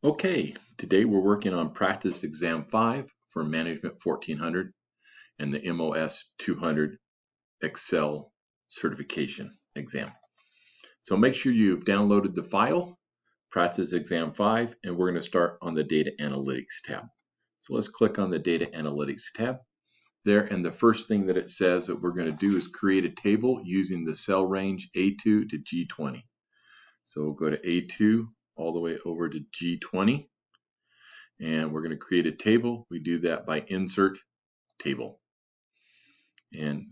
Okay, today we're working on Practice Exam 5 for Management 1400 and the MOS 200 Excel Certification Exam. So make sure you've downloaded the file, Practice Exam 5, and we're going to start on the Data Analytics tab. So let's click on the Data Analytics tab there, and the first thing that it says that we're going to do is create a table using the cell range A2 to G20. So we'll go to A2 all the way over to G20. And we're going to create a table. We do that by insert table. And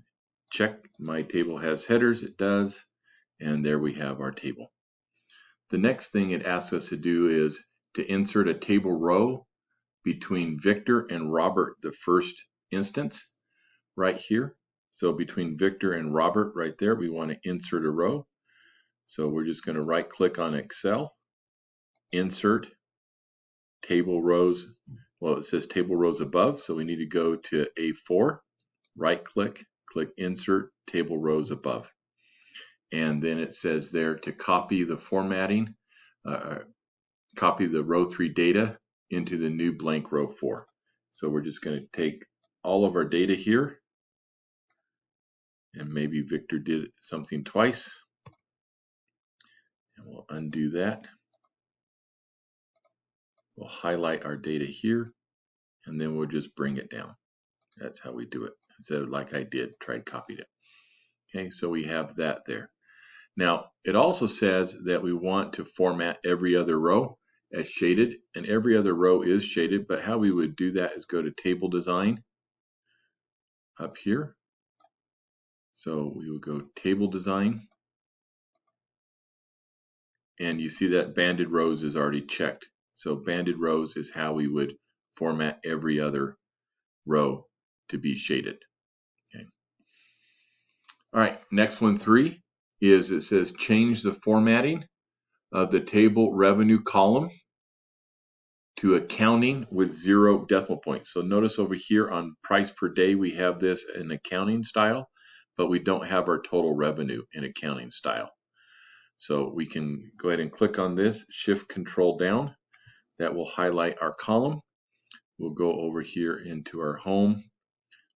check, my table has headers. It does. And there we have our table. The next thing it asks us to do is to insert a table row between Victor and Robert, the first instance, right here. So between Victor and Robert right there, we want to insert a row. So we're just going to right click on Excel, insert table rows. Well, it says table rows above, so we need to go to A4, right click, click insert table rows above. And then it says there to copy the formatting, copy the row 3 data into the new blank row 4. So we're just going to take all of our data here, and maybe Victor did something twice, and we'll undo that. We'll highlight our data here, and then we'll just bring it down. That's how we do it, instead of like I did, tried copied it. Okay, so we have that there. Now, it also says that we want to format every other row as shaded, and every other row is shaded, but how we would do that is go to Table Design up here. So we would go Table Design, and you see that banded rows is already checked. So banded rows is how we would format every other row to be shaded. Okay. All right, next one, 3, is it says change the formatting of the table revenue column to accounting with 0 decimal points. So notice over here on price per day, we have this in accounting style, but we don't have our total revenue in accounting style. So we can go ahead and click on this, Shift Control down. That will highlight our column. We'll go over here into our home.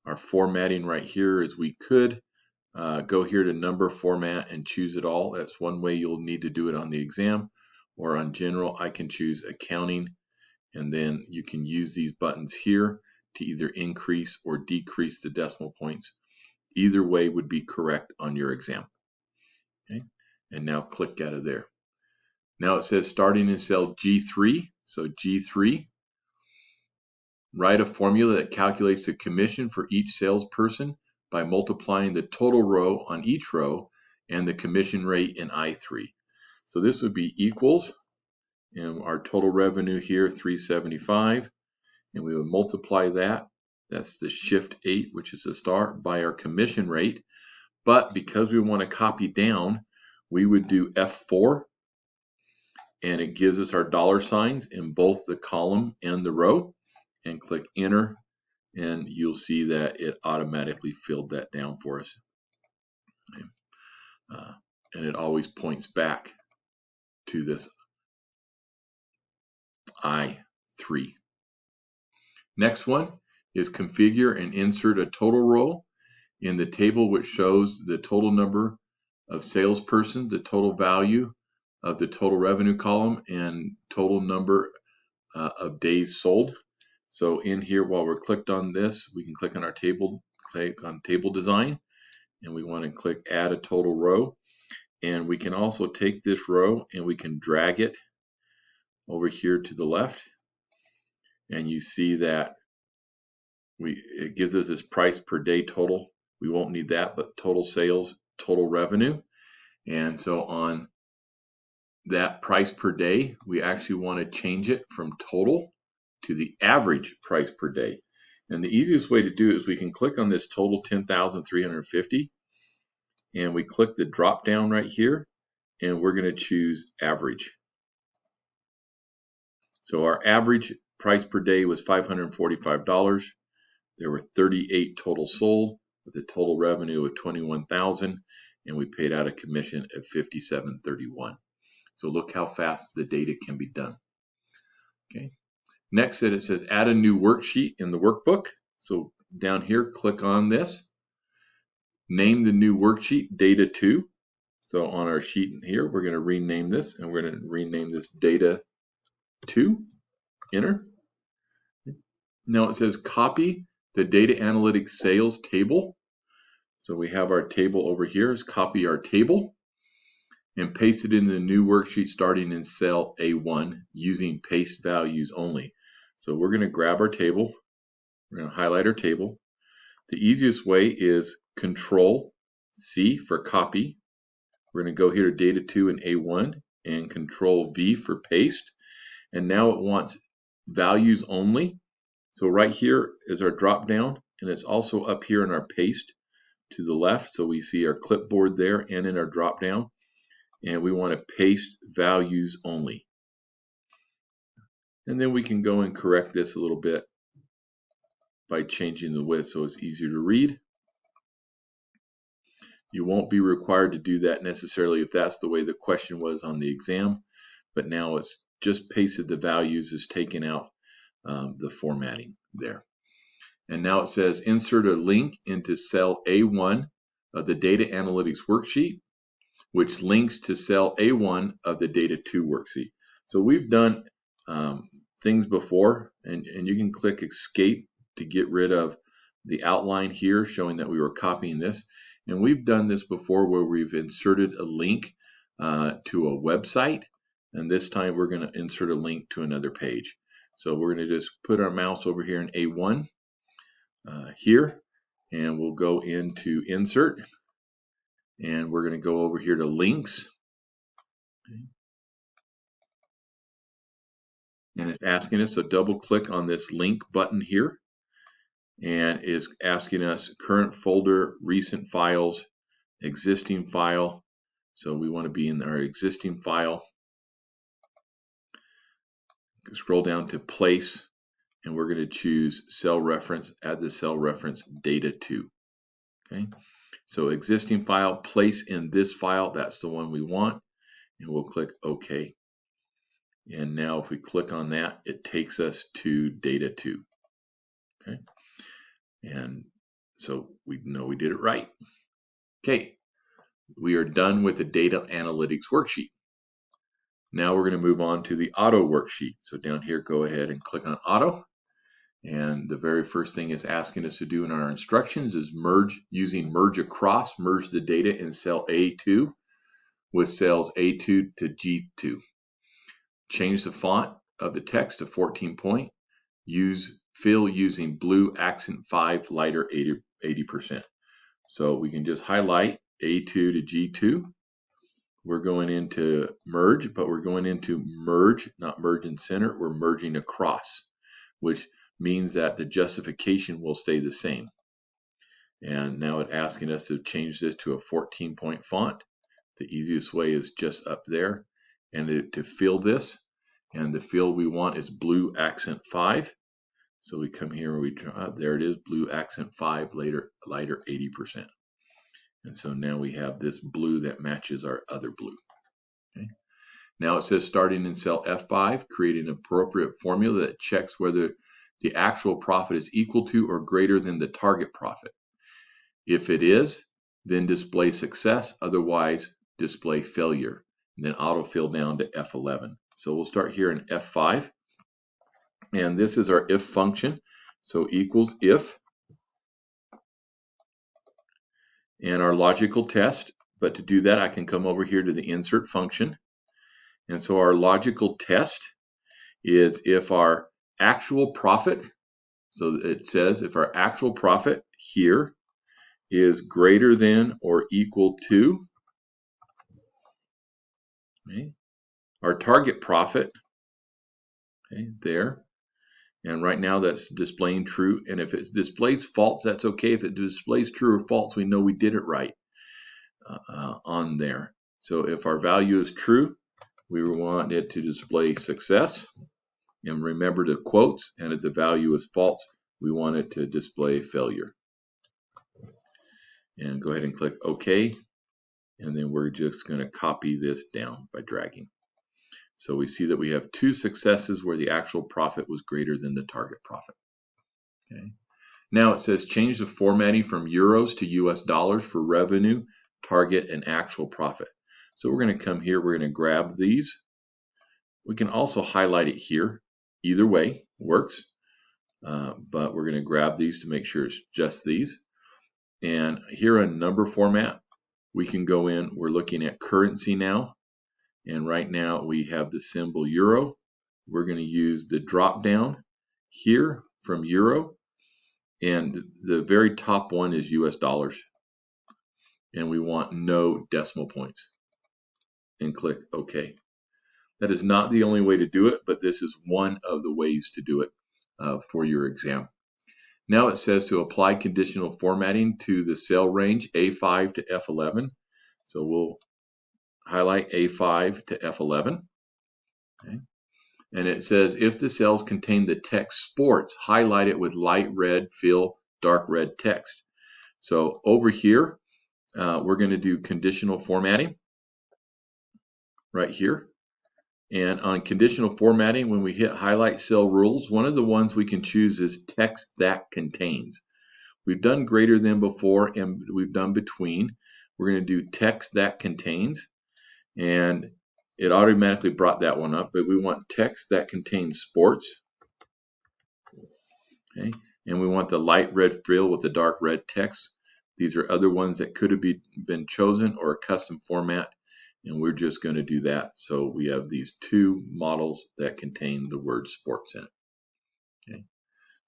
Our formatting right here is we could go here to number format and choose it all. That's one way you'll need to do it on the exam, or on general, I can choose accounting, and then you can use these buttons here to either increase or decrease the decimal points. Either way would be correct on your exam. Okay, and now click out of there. Now it says starting in cell G3, so G3, write a formula that calculates the commission for each salesperson by multiplying the total row on each row and the commission rate in I3. So this would be equals, and our total revenue here, 375, and we would multiply that. That's the Shift 8, which is the star, by our commission rate. But because we want to copy down, we would do F4, and it gives us our dollar signs in both the column and the row, and click enter, and you'll see that it automatically filled that down for us. And it always points back to this I3. Next one is configure and insert a total row in the table which shows the total number of salespersons, the total value of the total revenue column, and total number of days sold. So in here, while we're clicked on this, we can click on our table, click on table design, and we want to click add a total row. And we can also take this row and we can drag it over here to the left, and you see that it gives us this price per day total. We won't need that, but total sales, total revenue. And so on that price per day, we actually want to change it from total to the average price per day. And the easiest way to do it is we can click on this total 10,350, and we click the drop down right here, and we're going to choose average. So our average price per day was $545. There were 38 total sold with a total revenue of $21,000, and we paid out a commission of $57.31. So look how fast the data can be done. Okay. Next, it says add a new worksheet in the workbook. So down here, click on this. Name the new worksheet Data 2. So on our sheet here, we're going to rename this, and we're going to rename this Data 2. Enter. Now it says copy the data analytics sales table. So we have our table over here. Is copy our table and paste it in the new worksheet starting in cell A1 using paste values only. So we're going to grab our table. We're going to highlight our table. The easiest way is Control C for copy. We're going to go here to Data 2 and A1 and Control V for paste. And now it wants values only. So right here is our drop down, and it's also up here in our paste to the left. So we see our clipboard there and in our drop down. And we want to paste values only. And then we can go and correct this a little bit by changing the width so it's easier to read. You won't be required to do that necessarily if that's the way the question was on the exam, but now it's just pasted the values, is taken out the formatting there. And now it says insert a link into cell A1 of the data analytics worksheet, which links to cell A1 of the data 2 worksheet. So we've done things before, and you can click escape to get rid of the outline here showing that we were copying this. And we've done this before where we've inserted a link to a website, and this time we're going to insert a link to another page. So we're going to just put our mouse over here in A1 here, and we'll go into insert, and we're going to go over here to links. Okay. And it's asking us to double click on this link button here, and is asking us current folder, recent files, existing file. So we want to be in our existing file. Scroll down to place, and we're going to choose cell reference, add the cell reference data 2. Okay, so existing file, place in this file, that's the one we want, and we'll click OK. And now if we click on that, it takes us to data 2. Okay, and so we know we did it right. Okay, we are done with the data analytics worksheet. Now we're going to move on to the auto worksheet. So down here, go ahead and click on auto. And the very first thing it's asking us to do in our instructions is merge, using merge across, merge the data in cell A2 with cells A2 to G2. Change the font of the text to 14 point. Fill using blue accent 5, lighter 80%. So we can just highlight A2 to G2. We're going into merge, but we're going into merge, not merge in center. We're merging across, which means that the justification will stay the same. And now it's asking us to change this to a 14-point font. The easiest way is just up there. And to fill this, and the field we want is blue accent 5. So we come here and we draw, there it is, blue accent 5, lighter 80%. And so now we have this blue that matches our other blue. Okay. Now it says starting in cell F5, create an appropriate formula that checks whether the actual profit is equal to or greater than the target profit. If it is, then display success, otherwise display failure. And then autofill down to F11. So we'll start here in F5. And this is our if function. So equals if. And our logical test. But to do that, I can come over here to the insert function. And so our logical test is if our actual profit, so it says if our actual profit here is greater than or equal to, okay, our target profit, okay, there. And right now that's displaying true. And if it displays false, that's okay. If it displays true or false, we know we did it right on there. So if our value is true, we want it to display success. And remember the quotes. And if the value is false, we want it to display failure. And go ahead and click OK. And then we're just going to copy this down by dragging. So we see that we have 2 successes where the actual profit was greater than the target profit. Okay. Now it says change the formatting from euros to US dollars for revenue, target, and actual profit. So we're going to come here, we're going to grab these. We can also highlight it here. Either way works, but we're going to grab these to make sure it's just these. And here in number format, we can go in, we're looking at currency now. And right now we have the symbol euro. We're going to use the drop down here from euro. And the very top one is US dollars. And we want no decimal points. And click OK. That is not the only way to do it, but this is one of the ways to do it for your exam. Now it says to apply conditional formatting to the cell range A5 to F11. So we'll highlight A5 to F11. Okay. And it says if the cells contain the text sports, highlight it with light red, fill dark red text. So over here, we're going to do conditional formatting right here. And on conditional formatting, when we hit highlight cell rules, one of the ones we can choose is text that contains. We've done greater than before, and we've done between. We're going to do text that contains, and it automatically brought that one up, but we want text that contains sports. Okay, and we want the light red fill with the dark red text. These are other ones that could have been chosen or a custom format, and we're just going to do that. So we have these 2 models that contain the word sports in it. Okay.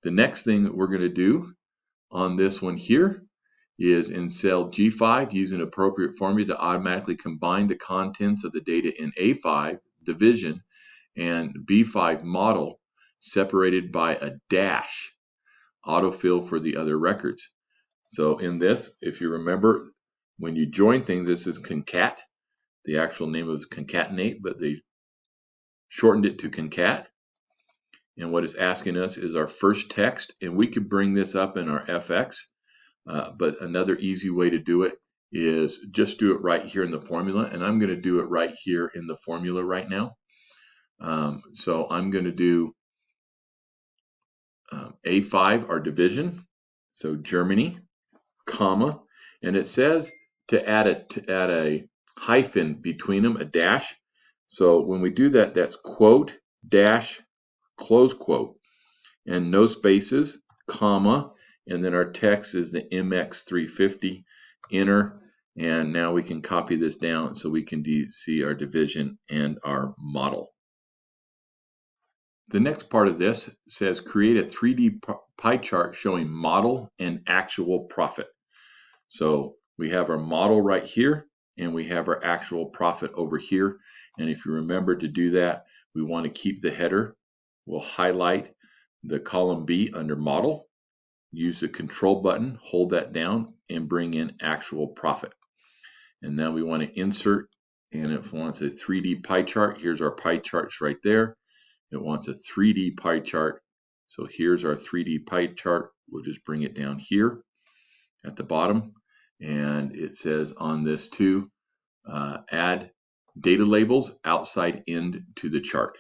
The next thing that we're going to do on this one here is in cell G5, use an appropriate formula to automatically combine the contents of the data in A5 division and B5 model separated by a dash autofill for the other records. So in this, if you remember, when you join things, this is Concat. The actual name of concatenate, but they shortened it to Concat. And what it's asking us is our first text, and we could bring this up in our FX, but another easy way to do it is just do it right here in the formula, and I'm going to do it right here in the formula right now. So I'm going to do A5, our division, so Germany, comma, and it says to add a hyphen between them, a dash. So when we do that, that's quote, dash, close quote, and no spaces, comma, and then our text is the MX350, enter, and now we can copy this down so we can see our division and our model. The next part of this says create a 3D pie chart showing model and actual profit. So we have our model right here, and we have our actual profit over here. And if you remember to do that, we want to keep the header. We'll highlight the column B under model, use the control button, hold that down, and bring in actual profit. And now we want to insert, and if it wants a 3D pie chart, here's our pie charts right there. It wants a 3D pie chart. So here's our 3D pie chart. We'll just bring it down here at the bottom. And it says on this too, add data labels outside in to the chart.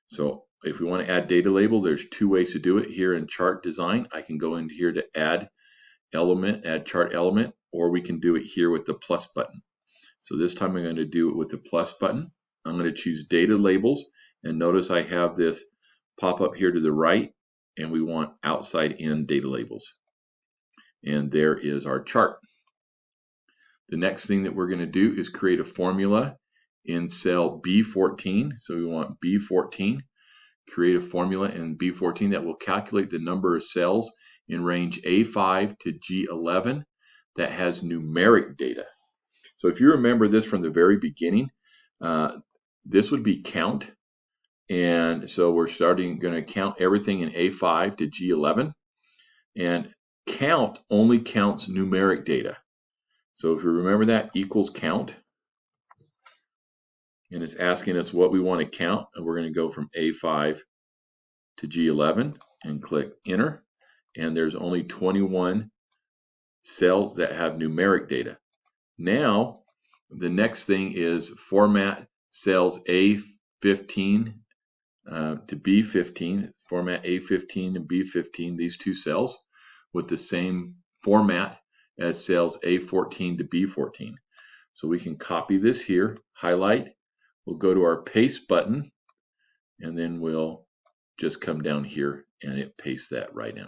So if we want to add data label, there's 2 ways to do it. Here in chart design, I can go into here to add element, add chart element, or we can do it here with the plus button. So this time I'm going to do it with the plus button. I'm going to choose data labels, and notice I have this pop up here to the right, and we want outside in data labels. And there is our chart. The next thing that we're going to do is create a formula in cell B14. So we want B14, create a formula in B14 that will calculate the number of cells in range A5 to G11 that has numeric data. So if you remember this from the very beginning, this would be count. And so we're going to count everything in A5 to G11. And count only counts numeric data. So if you remember that, equals count. And it's asking us what we want to count. And we're going to go from A5 to G11 and click enter. And there's only 21 cells that have numeric data. Now, the next thing is format cells A A15 to B15, format A15 and B15, these two cells, with the same format as cells A14 to B14. So we can copy this here, highlight, we'll go to our paste button, and then we'll just come down here and it pastes that right in.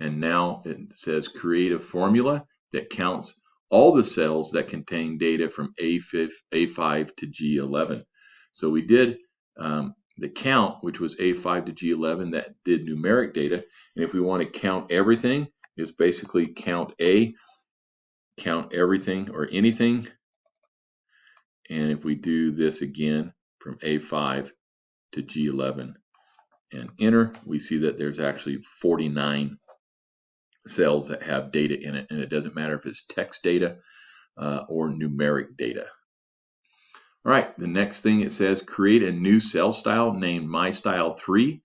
And now it says create a formula that counts all the cells that contain data from A5 to G11. So we did the count, which was A5 to G11, that did numeric data. And if we want to count everything, it's basically count A, count everything or anything. And if we do this again from A5 to G11 and enter, we see that there's actually 49 cells that have data in it, and it doesn't matter if it's text data or numeric data. All right, the next thing it says, create a new cell style named MyStyle3,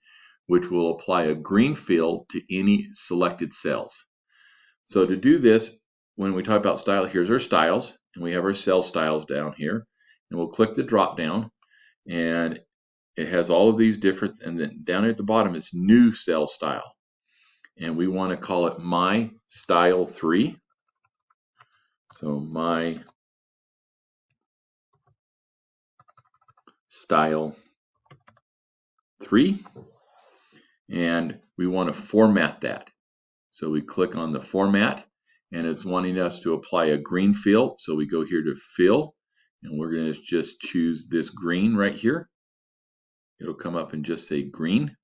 which will apply a green field to any selected cells. So to do this, when we talk about style, here's our styles, and we have our cell styles down here, and we'll click the drop down, and it has all of these different, and then down at the bottom it's new cell style, and we want to call it MyStyle3. So MyStyle3, and we want to format that. So we click on the format, and it's wanting us to apply a green fill. So we go here to fill, and we're going to just choose this green right here. It'll come up and just say green,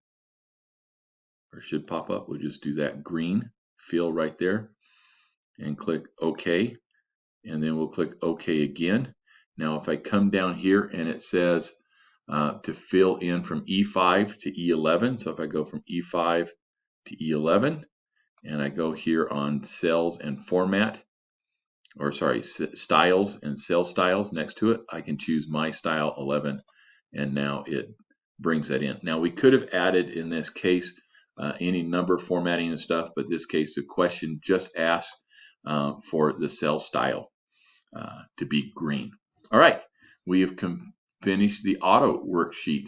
or it should pop up. We'll just do that green fill right there and click OK, and then we'll click OK again. Now if I come down here and it says to fill in from E5 to E11, so if I go from E5 to E11 and I go here on cells and format, or sorry, styles and cell styles next to it, I can choose My Style 11, and now it brings that in. Now we could have added in this case any number formatting and stuff, but this case the question just asks for the cell style to be green. All right, we have finished the auto worksheet,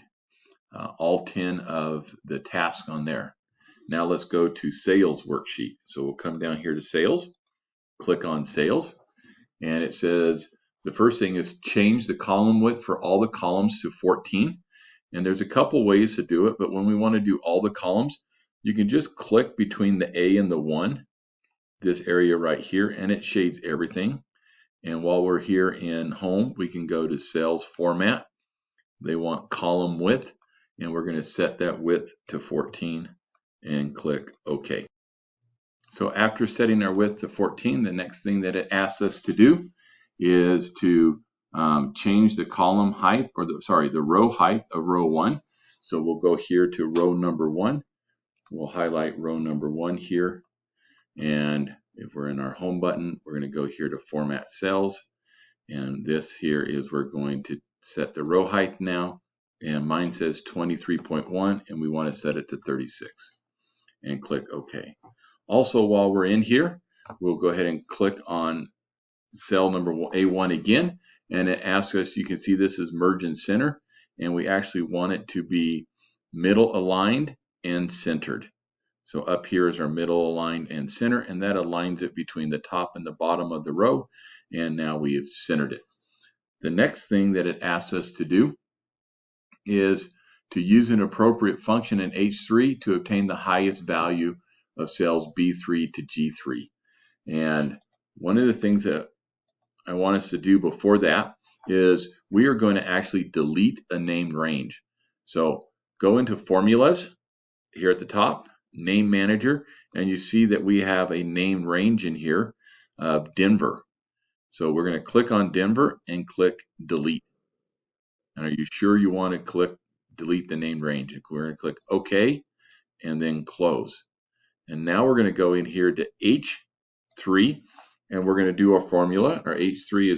all 10 of the tasks on there. Now let's go to sales worksheet. So we'll come down here to sales, click on sales, and it says the first thing is change the column width for all the columns to 14. And there's a couple ways to do it, but when we want to do all the columns, you can just click between the A and the 1, this area right here, and it shades everything. And while we're here in home, we can go to cells format. They want column width, and we're going to set that width to 14 and click OK. So after setting our width to 14, the next thing that it asks us to do is to change the column height, or the row height of row 1. So we'll go here to row number 1. We'll highlight row number 1 here, and if we're in our home button, we're going to go here to format cells, and this here is we're going to set the row height now, and mine says 23.1, and we want to set it to 36 and click OK. Also, while we're in here, we'll go ahead and click on cell number A1 again, and it asks us, you can see this is merge and center, and we actually want it to be middle aligned and centered. So up here is our middle aligned and center, and that aligns it between the top and the bottom of the row, and now we have centered it. The next thing that it asks us to do is to use an appropriate function in H3 to obtain the highest value of cells B3 to G3. And one of the things that I want us to do before that is we are going to actually delete a named range. So go into formulas here at the top, name manager, and you see that we have a named range in here of Denver. So we're going to click on Denver and click delete. And are you sure you want to click delete the named range? We're going to click OK and then close. And now we're going to go in here to H3, and we're going to do our formula. Our H3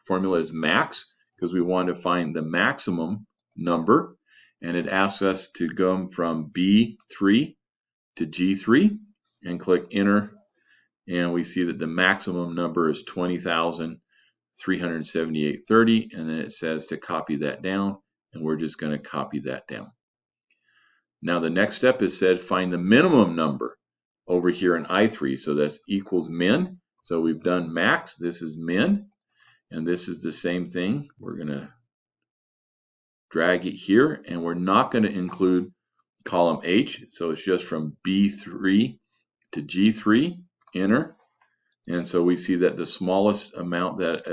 formula is max, because we want to find the maximum number, and it asks us to go from B3 to G3 and click enter, and we see that the maximum number is 20,378.30, and then it says to copy that down and we're just going to copy that down. Now the next step is said find the minimum number over here in I3. So that's equals min. So we've done max. This is min. And this is the same thing. We're going to drag it here. And we're not going to include column H. So it's just from B3 to G3. Enter. And so we see that the smallest amount that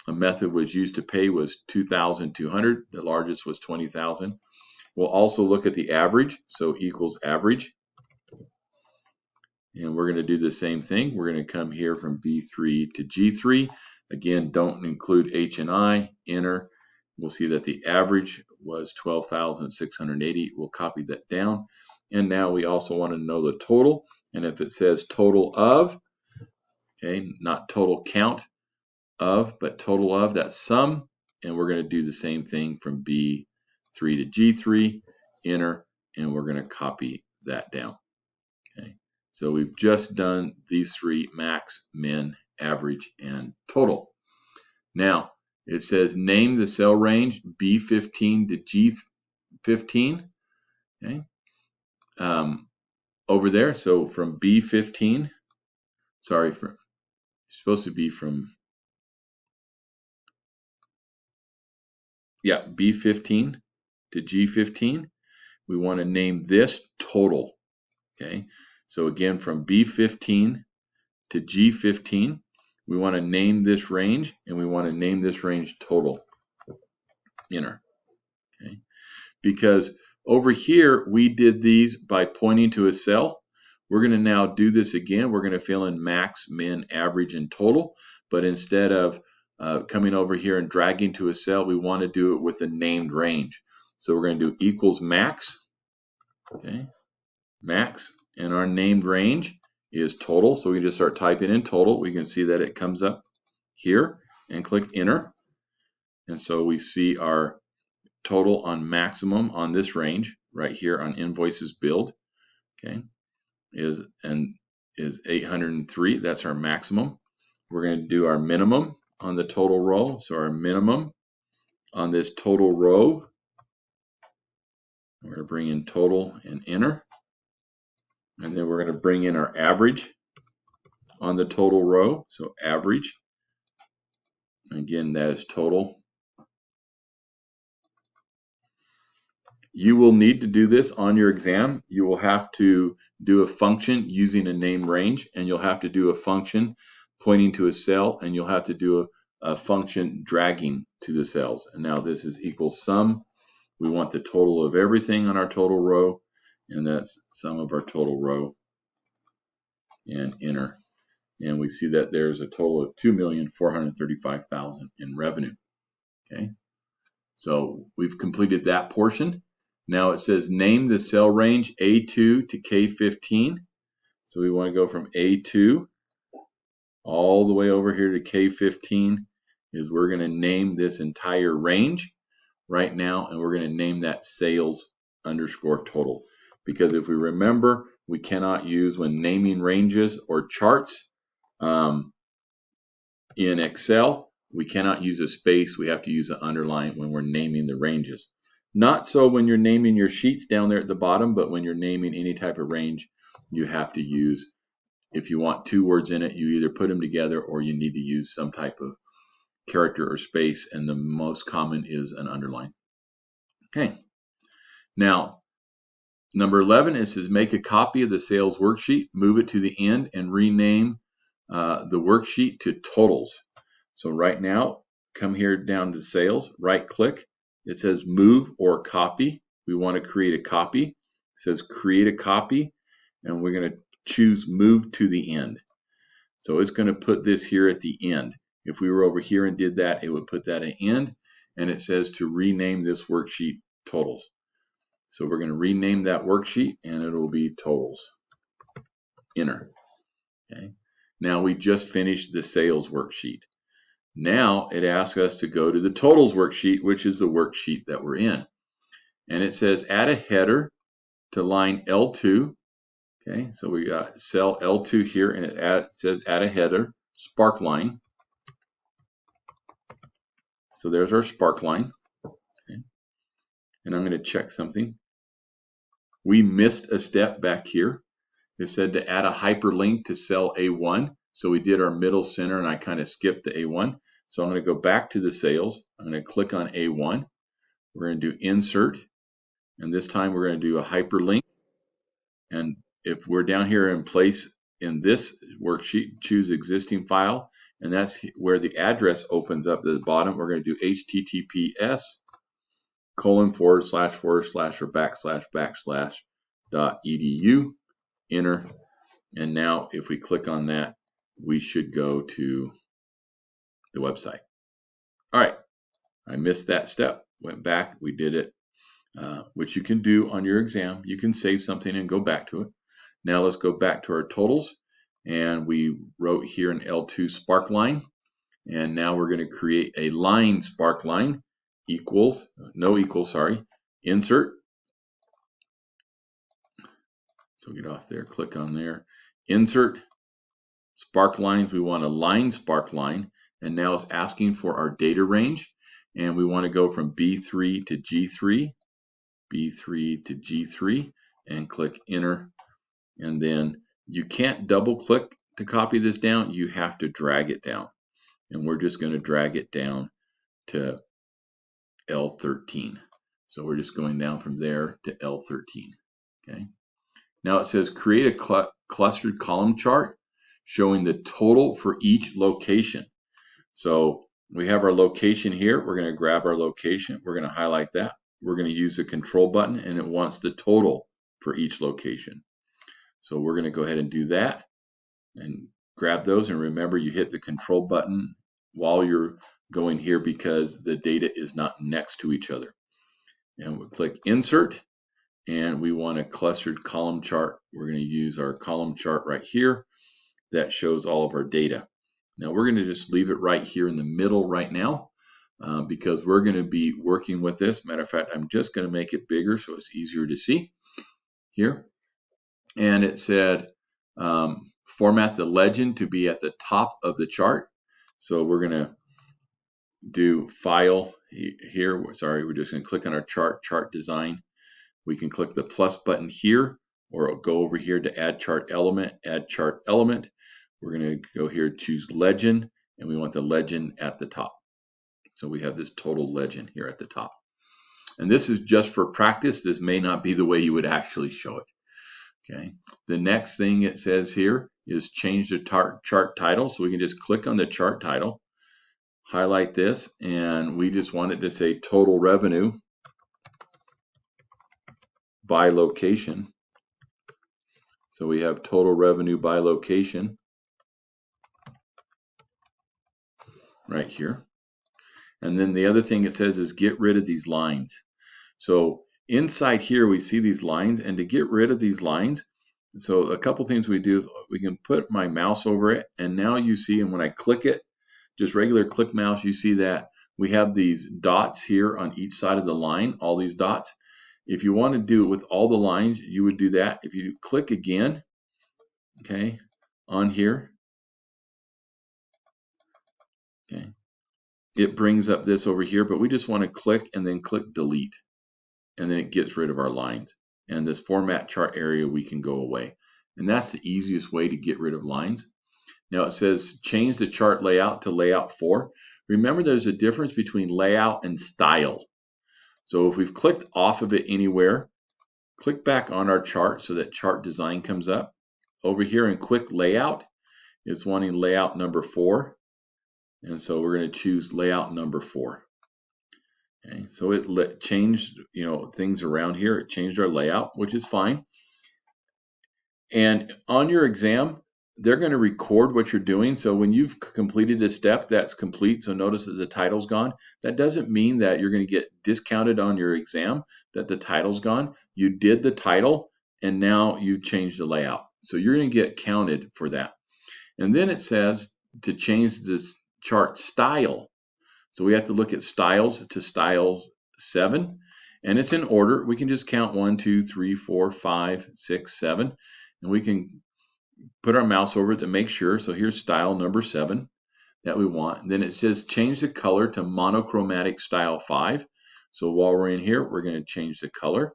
a method was used to pay was 2,200. The largest was 20,000. We'll also look at the average, so equals average. And we're going to do the same thing. We're going to come here from B3 to G3. Again, don't include H and I. Enter. We'll see that the average was 12,680. We'll copy that down. And now we also want to know the total. And if it says total of, okay, not total count of, but total of, that's sum. And we're going to do the same thing from B3 to G3, enter, and we're going to copy that down. Okay, so we've just done these three: max, min, average, and total. Now it says name the cell range B15 to G15. Okay, over there. So from B15, sorry, from supposed to be from B15 to G15. We want to name this total. Okay, so again from B15 to G15, we want to name this range, and we want to name this range total. Enter. Okay, because over here we did these by pointing to a cell. We're going to now do this again. We're going to fill in max, min, average, and total, but instead of coming over here and dragging to a cell, we want to do it with a named range. So we're going to do equals max. Okay, max, and our named range is total. So we just start typing in total. We can see that it comes up here and click enter. And so we see our total on maximum on this range right here on invoices billed. Okay, is 803. That's our maximum. We're going to do our minimum on the total row. So our minimum on this total row, we're going to bring in total and enter. And then we're going to bring in our average on the total row. So average, again, that is total. You will need to do this on your exam. You will have to do a function using a named range, and you'll have to do a function pointing to a cell, and you'll have to do a function dragging to the cells. And now this is equals sum. We want the total of everything on our total row, and that's sum of our total row, and enter. And we see that there's a total of $2,435,000 in revenue. Okay, so we've completed that portion. Now it says name the cell range A2 to K15. So we want to go from A2 all the way over here to K15. Is we're going to name this entire range right now, and we're going to name that sales underscore total. Because if we remember, we cannot use, when naming ranges or charts in Excel, we cannot use a space. We have to use an underline when we're naming the ranges. Not so when you're naming your sheets down there at the bottom, but when you're naming any type of range, you have to use, if you want two words in it, you either put them together or you need to use some type of character or space, and the most common is an underline. Okay, now number 11, it says make a copy of the sales worksheet, move it to the end, and rename the worksheet to totals. So right now, come here down to sales, right click. It says move or copy. We want to create a copy. It says create a copy, and we're going to choose move to the end. So it's going to put this here at the end. If we were over here and did that, it would put that at end, and it says to rename this worksheet totals. So we're going to rename that worksheet, and it will be totals. Enter. Okay. Now we just finished the sales worksheet. Now it asks us to go to the totals worksheet, which is the worksheet that we're in. And it says add a header to line L2. Okay, so we got cell L2 here, and it says add a header, spark line. So there's our spark line. and I'm going to check something. We missed a step back here. It said to add a hyperlink to cell A1. So we did our middle center, and I kind of skipped the A1. So I'm going to go back to the sales. I'm going to click on A1. We're going to do insert, and this time we're going to do a hyperlink. And if we're down here in place in this worksheet, choose existing file, and that's where the address opens up at the bottom. We're going to do https:// enter. And now if we click on that, we should go to the website. All right, I missed that step, went back, we did it, which you can do on your exam. You can save something and go back to it. Now let's go back to our totals, and we wrote here an L2 spark line, and now we're going to create a line spark line equals, no equal, sorry, insert. So get off there, click on there, insert, spark lines. We want a line spark line, and now it's asking for our data range, and we want to go from B3 to G3, B3 to G3, and click enter. And then you can't double click to copy this down, you have to drag it down, and we're just going to drag it down to L13. So we're just going down from there to L13. Okay. Now it says create a clustered column chart showing the total for each location. So we have our location here. We're going to grab our location. We're going to highlight that. We're going to use the control button, and it wants the total for each location. So we're going to go ahead and do that and grab those. And remember, you hit the control button while you're going here because the data is not next to each other. And we'll click insert, and we want a clustered column chart. We're going to use our column chart right here that shows all of our data. Now we're going to just leave it right here in the middle right now because we're going to be working with this. Matter of fact, I'm just going to make it bigger so it's easier to see here. And it said format the legend to be at the top of the chart. So we're going to do file here. Sorry, we're just going to click on our chart design. We can click the plus button here, or go over here to add chart element, add chart element. We're going to go here, choose legend, and we want the legend at the top. So we have this total legend here at the top. And this is just for practice. This may not be the way you would actually show it. Okay. The next thing it says here is change the chart title. So we can just click on the chart title, highlight this, and we just want it to say total revenue by location. So we have total revenue by location right here. And then the other thing it says is get rid of these lines. So inside here we see these lines, and to get rid of these lines, so a couple things we do, we can put my mouse over it, and now you see, and when I click it, just regular click mouse, you see that we have these dots here on each side of the line, all these dots. If you want to do it with all the lines, you would do that. If you click again, okay, on here, okay, it brings up this over here, but we just want to click and then click delete, and then it gets rid of our lines. And this format chart area, we can go away. And that's the easiest way to get rid of lines. Now it says change the chart layout to layout 4. Remember, there's a difference between layout and style. So if we've clicked off of it anywhere, click back on our chart so that chart design comes up. Over here in quick layout, it's wanting layout number 4. And so we're going to choose layout number 4. Okay, so it changed, things around here. It changed our layout, which is fine. And on your exam, they're going to record what you're doing. So when you've completed a step that's complete, so notice that the title's gone, that doesn't mean that you're going to get discounted on your exam, that the title's gone. You did the title, and now you changed the layout. So you're going to get counted for that. And then it says to change this chart style. So we have to look at styles to styles 7, and it's in order. We can just count 1, 2, 3, 4, 5, 6, 7, and we can put our mouse over it to make sure. So here's style number 7 that we want. And then it says change the color to monochromatic style 5. So while we're in here, we're going to change the color.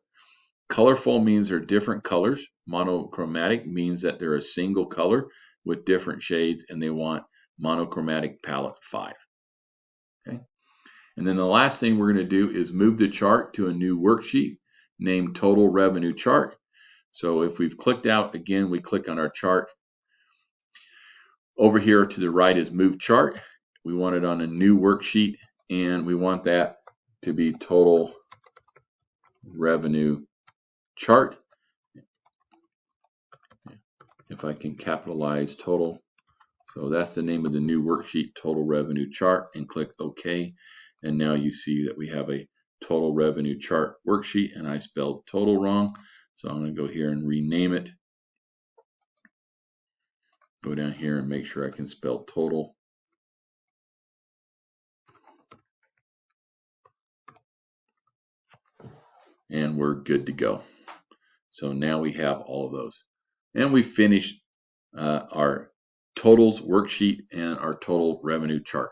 Colorful means they're different colors. Monochromatic means that they're a single color with different shades, and they want monochromatic palette 5. Okay. And then the last thing we're going to do is move the chart to a new worksheet named Total Revenue Chart. So if we've clicked out, again, we click on our chart. Over here to the right is Move Chart. We want it on a new worksheet, and we want that to be Total Revenue Chart. If I can capitalize total. So that's the name of the new worksheet, Total Revenue Chart, and click OK. And now you see that we have a Total Revenue Chart worksheet, and I spelled total wrong. So I'm going to go here and rename it. Go down here and make sure I can spell total. And we're good to go. So now we have all of those. And we finished our totals worksheet and our total revenue chart.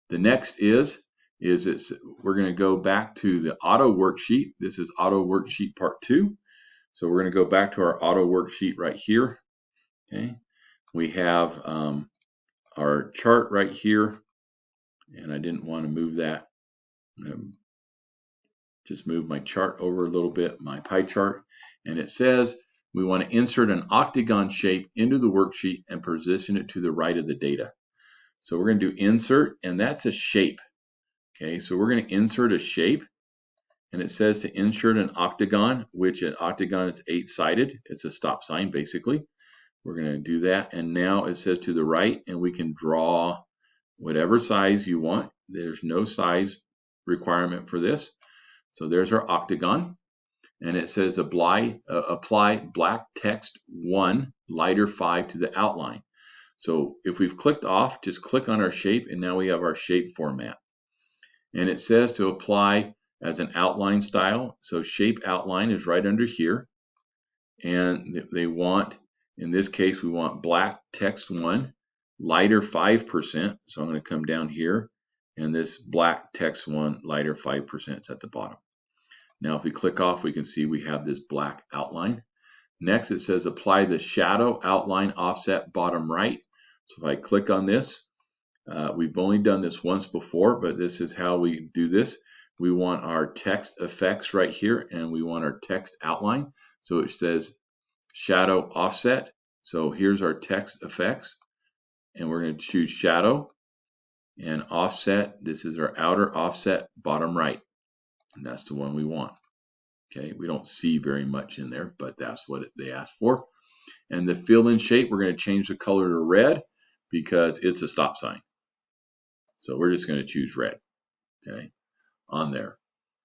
The next is we're going to go back to the auto worksheet. This is auto worksheet part 2. So we're going to go back to our auto worksheet right here. Okay, we have our chart right here, and I didn't want to move that. Just move my chart over a little bit, my pie chart, and it says we want to insert an octagon shape into the worksheet and position it to the right of the data. So we're going to do insert, and that's a shape. Okay, so we're going to insert a shape, and it says to insert an octagon, which an octagon is 8-sided. It's a stop sign, basically. We're going to do that, and now it says to the right, and we can draw whatever size you want. There's no size requirement for this. So there's our octagon, and it says apply black text 1, lighter 5 to the outline. So if we've clicked off, just click on our shape, and now we have our shape format. And it says to apply as an outline style. So shape outline is right under here. And they want, in this case, we want black text 1, lighter 5%. So I'm going to come down here, and this black text 1, lighter 5% is at the bottom. Now if we click off, we can see we have this black outline. Next it says apply the shadow outline offset bottom right. So if I click on this, we've only done this once before, but this is how we do this. We want our text effects right here, and we want our text outline. So it says shadow offset. So here's our text effects, and we're going to choose shadow and offset. This is our outer offset bottom right, and that's the one we want. Okay, we don't see very much in there, but that's what they asked for. And the fill in shape, we're going to change the color to red because it's a stop sign. So we're just going to choose red, okay, on there.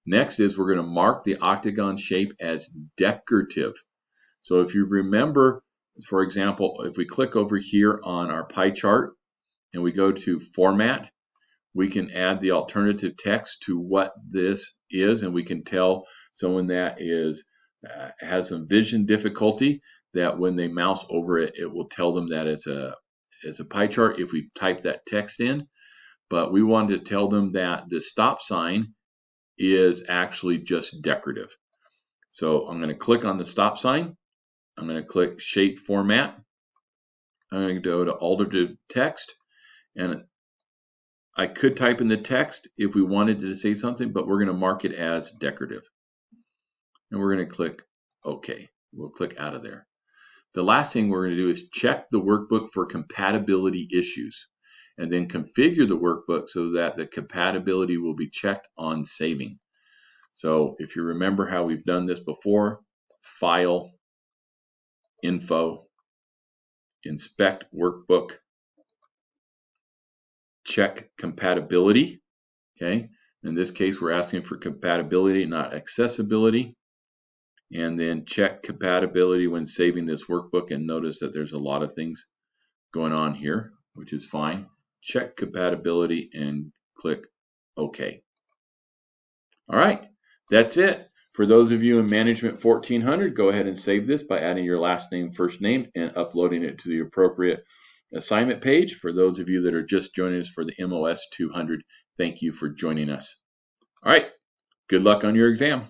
Next is we're going to mark the octagon shape as decorative. So if you remember, for example, if we click over here on our pie chart and we go to format, we can add the alternative text to what this is, and we can tell someone that has some vision difficulty that when they mouse over it, it will tell them that it's a pie chart if we type that text in. But we want to tell them that the stop sign is actually just decorative. So I'm going to click on the stop sign. I'm going to click shape format. I'm going to go to alternative text, and I could type in the text if we wanted to say something, but we're going to mark it as decorative. And we're going to click OK. We'll click out of there. The last thing we're going to do is check the workbook for compatibility issues, and then configure the workbook so that the compatibility will be checked on saving. So if you remember how we've done this before, File, Info, Inspect Workbook, check compatibility. Okay, in this case we're asking for compatibility, not accessibility. And then check compatibility when saving this workbook, and notice that there's a lot of things going on here, which is fine. Check compatibility and click OK. All right, that's it. For those of you in Management 1400, go ahead and save this by adding your last name, first name, and uploading it to the appropriate assignment page. For those of you that are just joining us for the MOS 200, thank you for joining us. All right, Good luck on your exam.